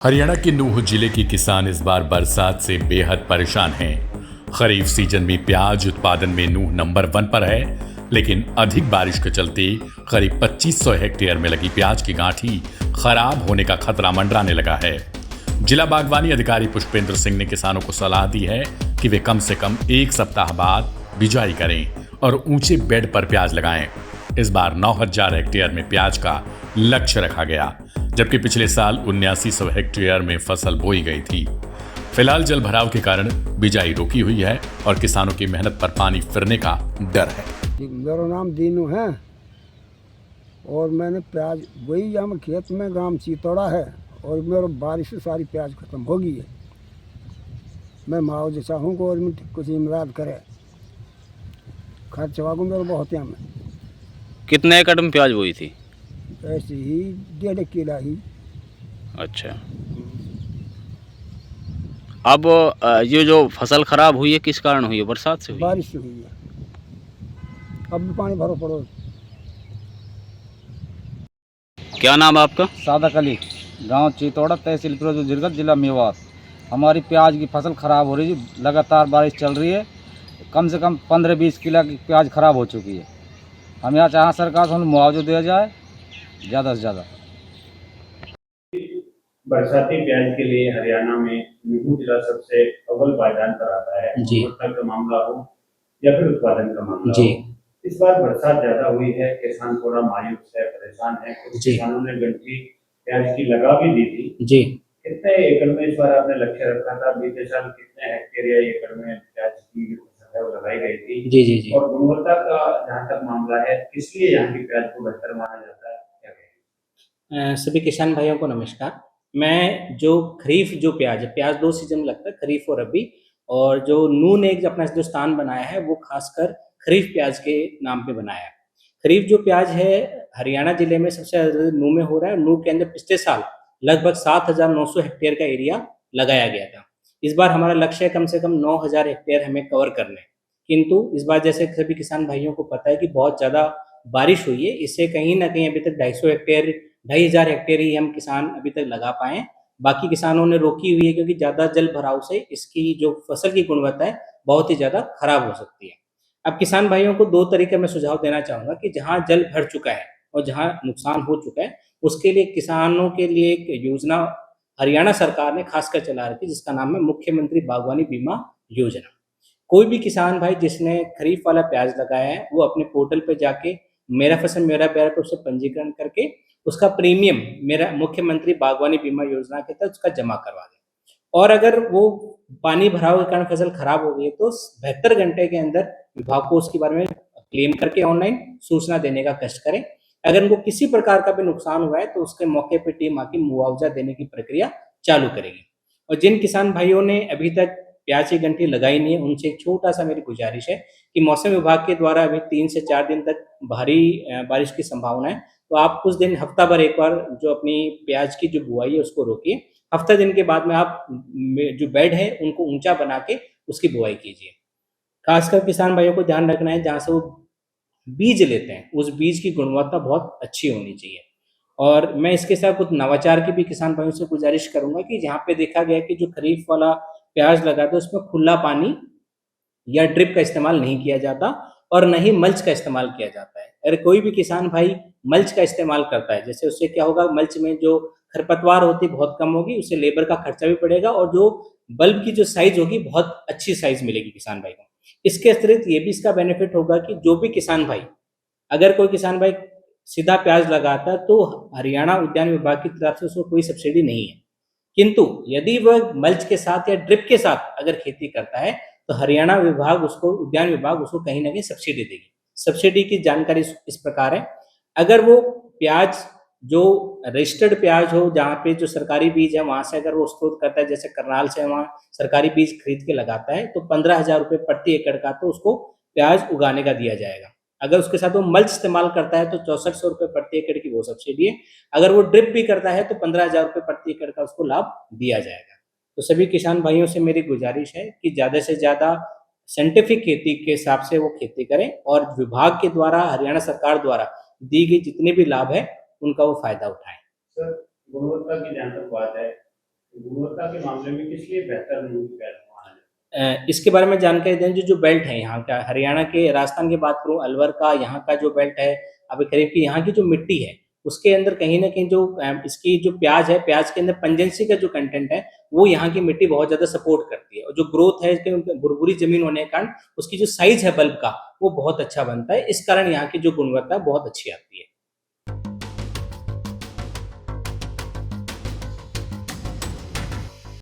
हरियाणा के नूंह जिले के किसान इस बार बरसात से बेहद परेशान हैं। खरीफ सीजन में प्याज उत्पादन में नूंह नंबर 1 पर है, लेकिन अधिक बारिश के चलते करीब 2500 हेक्टेयर में लगी प्याज की गांठी खराब होने का खतरा मंडराने लगा है। जिला बागवानी अधिकारी पुष्पेंद्र सिंह ने किसानों को सलाह दी है कि वे कम से कम 1 सप्ताह बाद बिजाई करें और ऊंचे बेड पर प्याज लगाएं। इस बार 9000 हेक्टेयर में प्याज का लक्ष्य रखा गया, जबकि पिछले साल 7900 हेक्टेयर में फसल बोई गई थी। फिलहाल जल भराव के कारण बिजाई रोकी हुई है और किसानों की मेहनत पर पानी फिरने का डर है। मेरा नाम दीनू है और मैंने प्याज बोई यहाँ खेत में, गांव चीतौड़ा है, और मेरे बारिश से सारी प्याज खत्म हो गई है। मैं मुआवजा चाहूँ को और कुछ इमदाद करे, खर्च वागू मेरे बहुत यहाँ में। कितने एकड़ में प्याज बोई थी? ऐसे ही 1.5 किला ही। अच्छा, अब ये जो फसल खराब हुई है किस कारण हुई है? बरसात से हुई? बारिश से हुई है। अब भी पानी भरो पड़ो। क्या नाम है आपका? सादक अली, गांव चीतौड़ा, तहसील फिरोजपुर जिरगत, जिला मेवात। हमारी प्याज की फसल ख़राब हो रही है, लगातार बारिश चल रही है। कम से कम 15-20 किलो की प्याज ख़राब हो चुकी है। हम यहाँ चाहें सरकार से हमें मुआवजा दिया जाए ज़्यादा से ज़्यादा। बरसाती प्याज के लिए हरियाणा में नूंह जिला सबसे अव्वल पायदान पर आता है। गुणवत्ता का मामला हो या फिर उत्पादन का मामला हो। इस बार बरसात ज्यादा हुई है, किसान थोड़ा मायूस है, परेशान है। कुछ किसानों ने गंठी प्याज की लगा भी दी थी जी। कितने एकड़ में इस बार आपने लक्ष्य रखा था? बीते साल कितने हेक्टेयर या एकड़ में प्याज की फसल है वो लगाई गई थी? जी। और गुणवत्ता का जहाँ तक मामला है, इसलिए यहाँ की प्याज को बेहतर माना जाता है, क्या कहेंगे? सभी किसान भाइयों को नमस्कार। मैं जो खरीफ जो प्याज है, प्याज 2 सीजन में लगता है, खरीफ और रबी, और जो नूंह ने अपना जो स्थान बनाया है वो खासकर खरीफ प्याज के नाम पे बनाया है। खरीफ जो प्याज है हरियाणा जिले में सबसे ज़्यादा नूंह में हो रहा है। नूंह के अंदर पिछले साल लगभग 7900 हेक्टेयर का एरिया लगाया गया था। इस बार हमारा लक्ष्य है कम से कम 9000 हेक्टेयर हमें कवर करने। किंतु इस बार जैसे सभी किसान भाइयों को पता है कि बहुत ज़्यादा बारिश हुई है, इससे कहीं न कहीं अभी तक 250 हेक्टेयर ही हम किसान अभी तक लगा पाए हैं। बाकी किसानों ने रोकी हुई है क्योंकि ज़्यादा जल भराव से इसकी जो फसल की गुणवत्ता है बहुत ही ज़्यादा खराब हो सकती है। अब किसान भाइयों को 2 तरीके मैं सुझाव देना चाहूँगा कि जहाँ जल भर चुका है और जहाँ नुकसान हो चुका है, उसके लिए किसानों के लिए एक योजना हरियाणा सरकार ने खासकर चला रखी है, जिसका नाम है मुख्यमंत्री बागवानी बीमा योजना। कोई भी किसान भाई जिसने खरीफ वाला प्याज लगाया है वो अपने पोर्टल पे जाके मेरा फसल मेरा प्याज पे उससे पंजीकरण करके उसका प्रीमियम मेरा मुख्यमंत्री बागवानी बीमा योजना के तहत उसका जमा करवा दें। और अगर वो पानी भराव के कारण फसल खराब हो गई है तो 72 घंटे के अंदर विभाग को उसके बारे में क्लेम करके ऑनलाइन सूचना देने का कष्ट करें। अगर उनको किसी प्रकार का भी नुकसान हुआ है तो उसके मौके पर टीम आके मुआवजा देने की प्रक्रिया चालू करेगी। और जिन किसान भाइयों ने अभी तक प्याज की गंठी लगाई नहीं है, उनसे एक छोटा-सा मेरी गुजारिश है कि मौसम विभाग के द्वारा अभी 3 से 4 दिन तक भारी बारिश की संभावना है, तो आप कुछ दिन हफ्ता भर एक बार जो अपनी प्याज की जो बुआई है उसको रोकिए। हफ्ता दिन के बाद में आप जो बेड है उनको ऊँचा बना के उसकी बुआई कीजिए। खासकर किसान भाइयों को ध्यान रखना है जहाँ से वो बीज लेते हैं, उस बीज की गुणवत्ता बहुत अच्छी होनी चाहिए। और मैं इसके साथ कुछ नवाचार की भी किसान भाइयों से गुजारिश करूँगा कि जहाँ पे देखा गया कि जो खरीफ वाला प्याज लगा था उसमें खुला पानी या ड्रिप का इस्तेमाल नहीं किया जाता और न ही मल्च का इस्तेमाल किया जाता है। अगर कोई भी किसान भाई मल्च का इस्तेमाल करता है, जैसे उससे क्या होगा, मल्च में जो खरपतवार होती है बहुत कम होगी, उससे लेबर का खर्चा भी पड़ेगा और जो बल्ब की जो साइज होगी बहुत अच्छी साइज मिलेगी किसान भाई को। इसके अतिरिक्त ये भी इसका बेनिफिट होगा कि जो भी किसान भाई, अगर कोई किसान भाई सीधा प्याज लगाता है तो हरियाणा उद्यान विभाग की तरफ से उसको कोई सब्सिडी नहीं है। किंतु यदि वह मल्च के साथ या ड्रिप के साथ अगर खेती करता है तो हरियाणा विभाग उसको, उद्यान विभाग उसको कहीं ना कहीं सब्सिडी देगी। सब्सिडी की जानकारी इस प्रकार है, अगर वो प्याज जो रजिस्टर्ड प्याज हो, जहाँ पे जो सरकारी बीज है वहां से अगर वो स्टोर करता है, जैसे करनाल से वहाँ सरकारी बीज खरीद के लगाता है, तो 15,000 रुपये प्रति एकड़ का तो उसको प्याज उगाने का दिया जाएगा। अगर उसके साथ वो मल्च इस्तेमाल करता है तो 6400 रुपये प्रति एकड़ की वो सब्सिडी है। अगर वो ड्रिप भी करता है तो 15,000 रुपये प्रति एकड़ का उसको लाभ दिया जाएगा। तो सभी किसान भाइयों से मेरी गुजारिश है कि ज़्यादा से ज़्यादा साइंटिफिक खेती के हिसाब से वो खेती करें और विभाग के द्वारा, हरियाणा सरकार द्वारा दी गई जितने भी लाभ है उनका वो फायदा उठाएं। सर, गुणवत्ता की जहाँ तक बात है, गुणवत्ता के मामले में किस लिए बेहतर नून की प्याज माना जाता है? इसके बारे में जानकारी दें, जो बेल्ट है यहाँ का, हरियाणा के, राजस्थान की बात करूँ, अलवर का यहाँ का जो बेल्ट है, अभी करीब की यहाँ की जो मिट्टी है उसके अंदर कहीं ना कहीं जो इसकी जो प्याज है, प्याज के अंदर पंजेंसी का जो कंटेंट है वो यहाँ की मिट्टी बहुत ज्यादा सपोर्ट करती है, और जो ग्रोथ है इसके भुरभुरी जमीन होने के कारण उसकी जो साइज है बल्ब का वो बहुत अच्छा बनता है। इस कारण यहाँ की जो गुणवत्ता बहुत अच्छी आती है।